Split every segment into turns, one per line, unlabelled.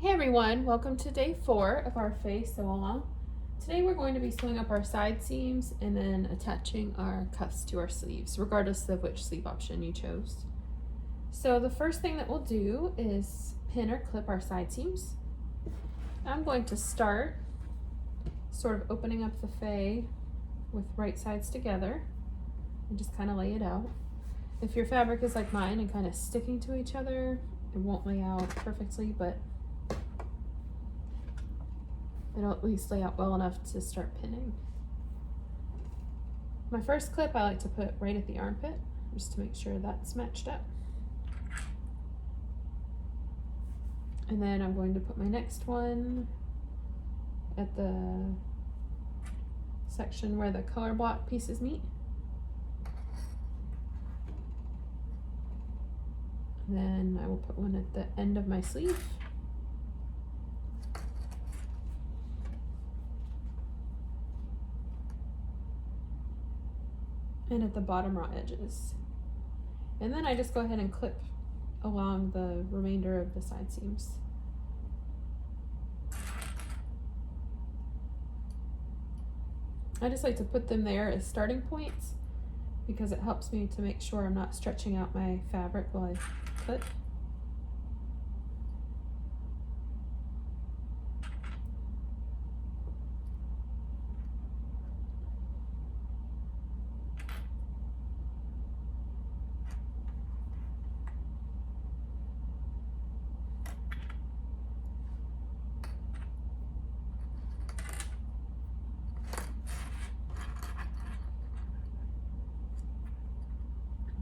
Hey everyone, welcome to day 4 of our Fae Sew-a-long. Today we're going to be sewing up our side seams and then attaching our cuffs to our sleeves, regardless of which sleeve option you chose. So the first thing that we'll do is pin or clip our side seams. I'm going to start sort of opening up the Fae with right sides together and just kind of lay it out. If your fabric is like mine and kind of sticking to each other, it won't lay out perfectly, but it'll at least lay out well enough to start pinning. My first clip I like to put right at the armpit, just to make sure that's matched up. And then I'm going to put my next one at the section where the color block pieces meet. And then I will put one at the end of my sleeve. And at the bottom raw edges. And then I just go ahead and clip along the remainder of the side seams. I just like to put them there as starting points because it helps me to make sure I'm not stretching out my fabric while I clip.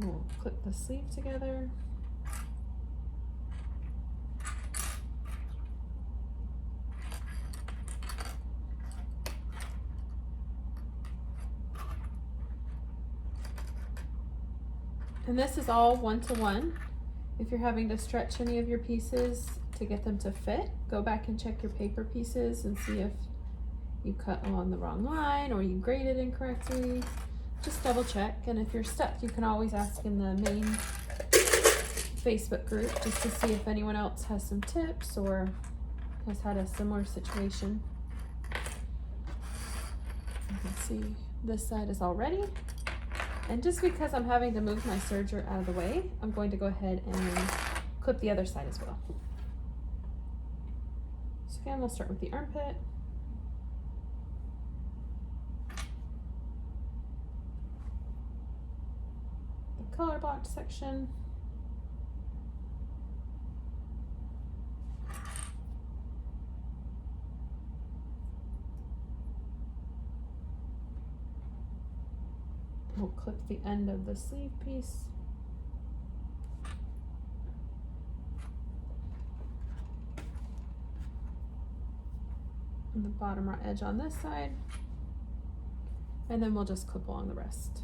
We'll clip the sleeve together. And this is all 1-to-1. If you're having to stretch any of your pieces to get them to fit, go back and check your paper pieces and see if you cut along the wrong line or you graded incorrectly. Just double check, and if you're stuck, you can always ask in the main Facebook group just to see if anyone else has some tips or has had a similar situation. You can see this side is all ready. And just because I'm having to move my serger out of the way, I'm going to go ahead and clip the other side as well. So again, we'll start with the armpit. Color blocked section. We'll clip the end of the sleeve piece. And the bottom raw edge on this side. And then we'll just clip along the rest.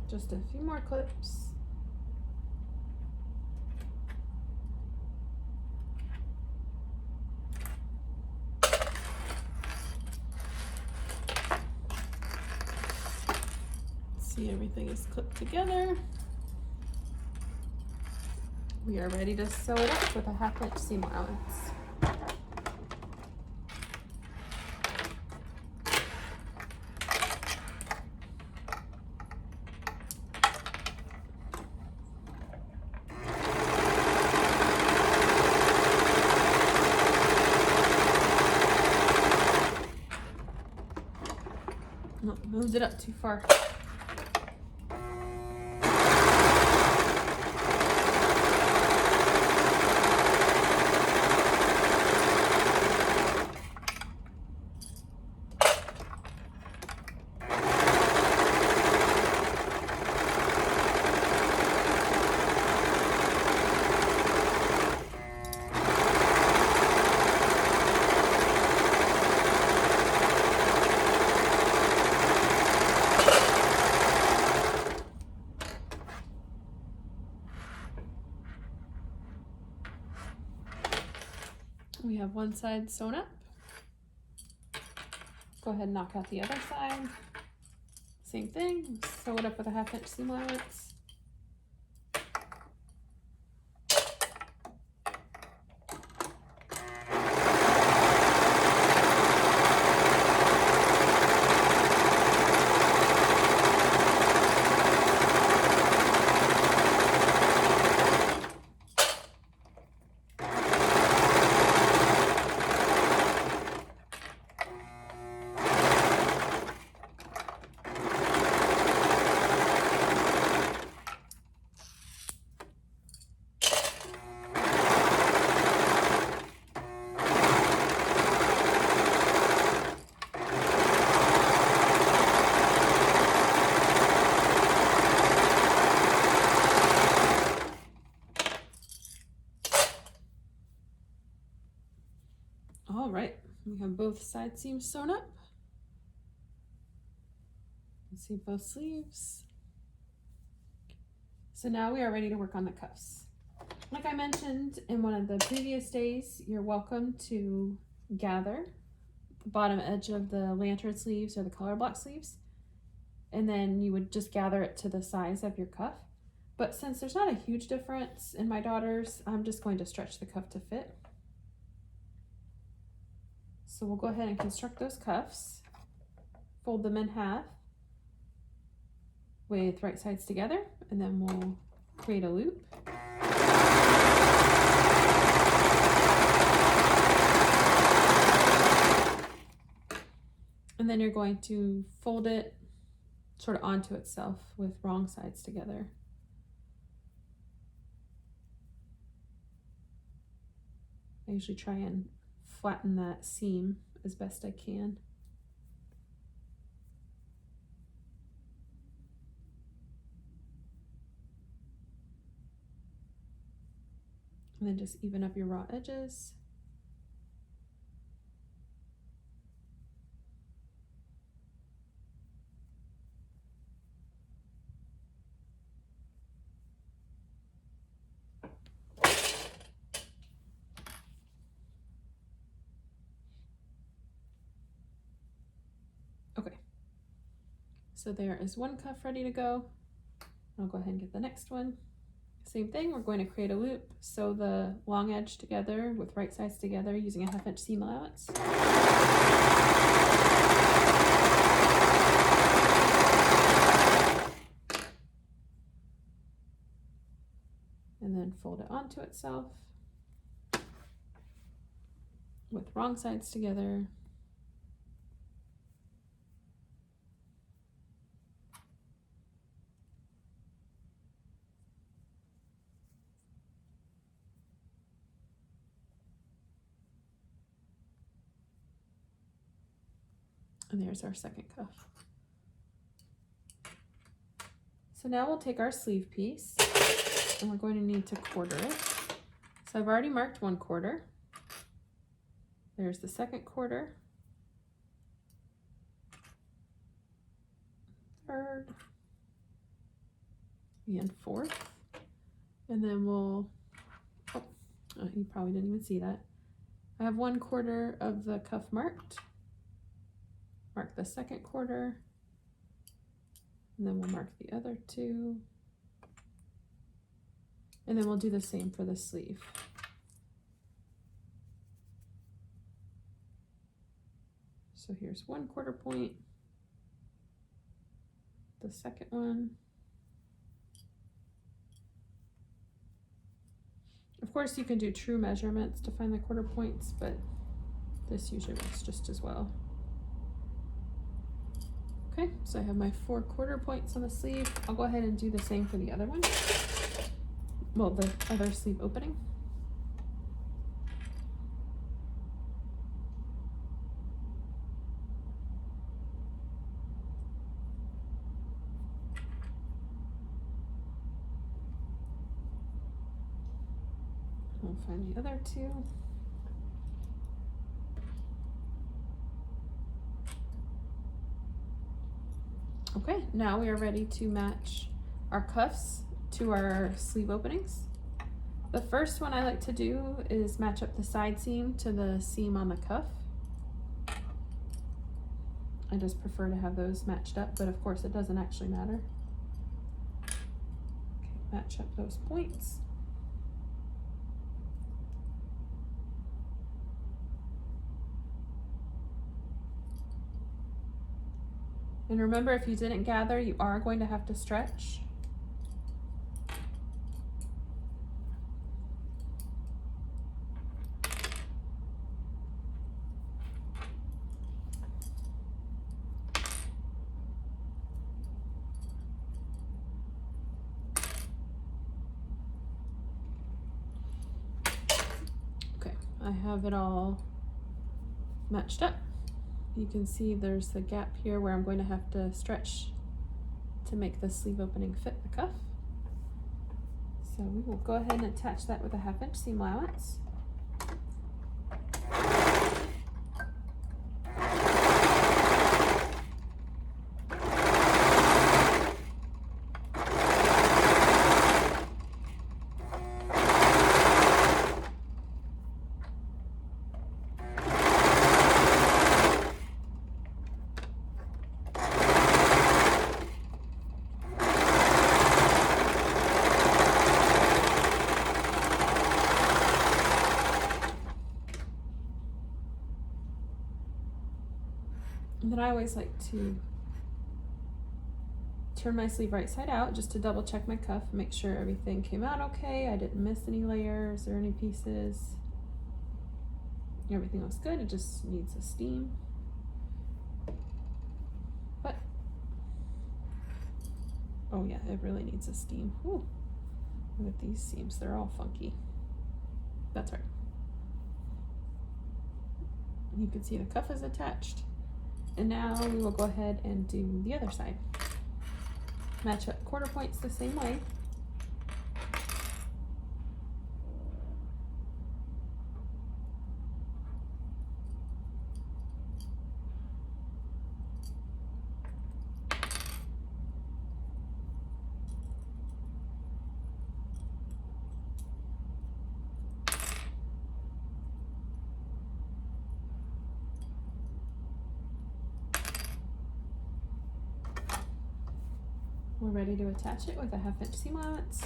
Just a few more clips. See, everything is clipped together. We are ready to sew it up with a 1/2 inch seam allowance. No, moved it up too far. We have one side sewn up. Go ahead and knock out the other side. Same thing, sew it up with a 1/2 inch seam allowance. All right, we have both side seams sewn up. You can see both sleeves. So now we are ready to work on the cuffs. Like I mentioned in one of the previous days, you're welcome to gather the bottom edge of the lantern sleeves or the color block sleeves, and then you would just gather it to the size of your cuff. But since there's not a huge difference in my daughter's, I'm just going to stretch the cuff to fit. So we'll go ahead and construct those cuffs, fold them in half with right sides together, and then we'll create a loop. And then you're going to fold it sort of onto itself with wrong sides together. I usually try and flatten that seam as best I can. And then just even up your raw edges. Okay, so there is one cuff ready to go. I'll go ahead and get the next one. Same thing, we're going to create a loop, sew the long edge together with right sides together using a 1/2 inch seam allowance. And then fold it onto itself with wrong sides together. And there's our second cuff. So now we'll take our sleeve piece and we're going to need to quarter it. So I've already marked 1/4. There's the second quarter, third, and fourth. And then we'll, you probably didn't even see that. I have 1/4 of the cuff marked. Mark the second quarter, and then we'll mark the other 2. And then we'll do the same for the sleeve. So here's 1/4 point, the second one. Of course, you can do true measurements to find the quarter points, but this usually works just as well. Okay, so I have my 4 quarter points on the sleeve. I'll go ahead and do the same for the other one. Well, the other sleeve opening. I'll find the other 2. Okay, now we are ready to match our cuffs to our sleeve openings. The first one I like to do is match up the side seam to the seam on the cuff. I just prefer to have those matched up, but of course it doesn't actually matter. Okay, match up those points. And remember, if you didn't gather, you are going to have to stretch. Okay, I have it all matched up. You can see there's the gap here where I'm going to have to stretch to make the sleeve opening fit the cuff. So we will go ahead and attach that with a 1/2 inch seam allowance. And then I always like to turn my sleeve right side out just to double check my cuff, make sure everything came out okay. I didn't miss any layers or any pieces. Everything looks good, it just needs a steam. But, oh yeah, it really needs a steam. Ooh, look at these seams, they're all funky. That's right. You can see the cuff is attached. And now we will go ahead and do the other side. Match up quarter points the same way. We're ready to attach it with a 1/2 inch seam allowance.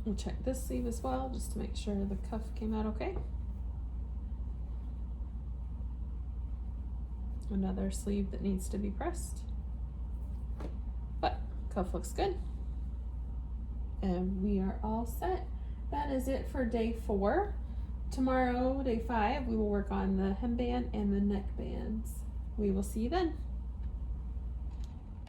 We'll check this sleeve as well, just to make sure the cuff came out okay. Another sleeve that needs to be pressed. But cuff looks good. And we are all set. That is it for day 4. Tomorrow, day 5, we will work on the hemband and the neck bands. We will see you then.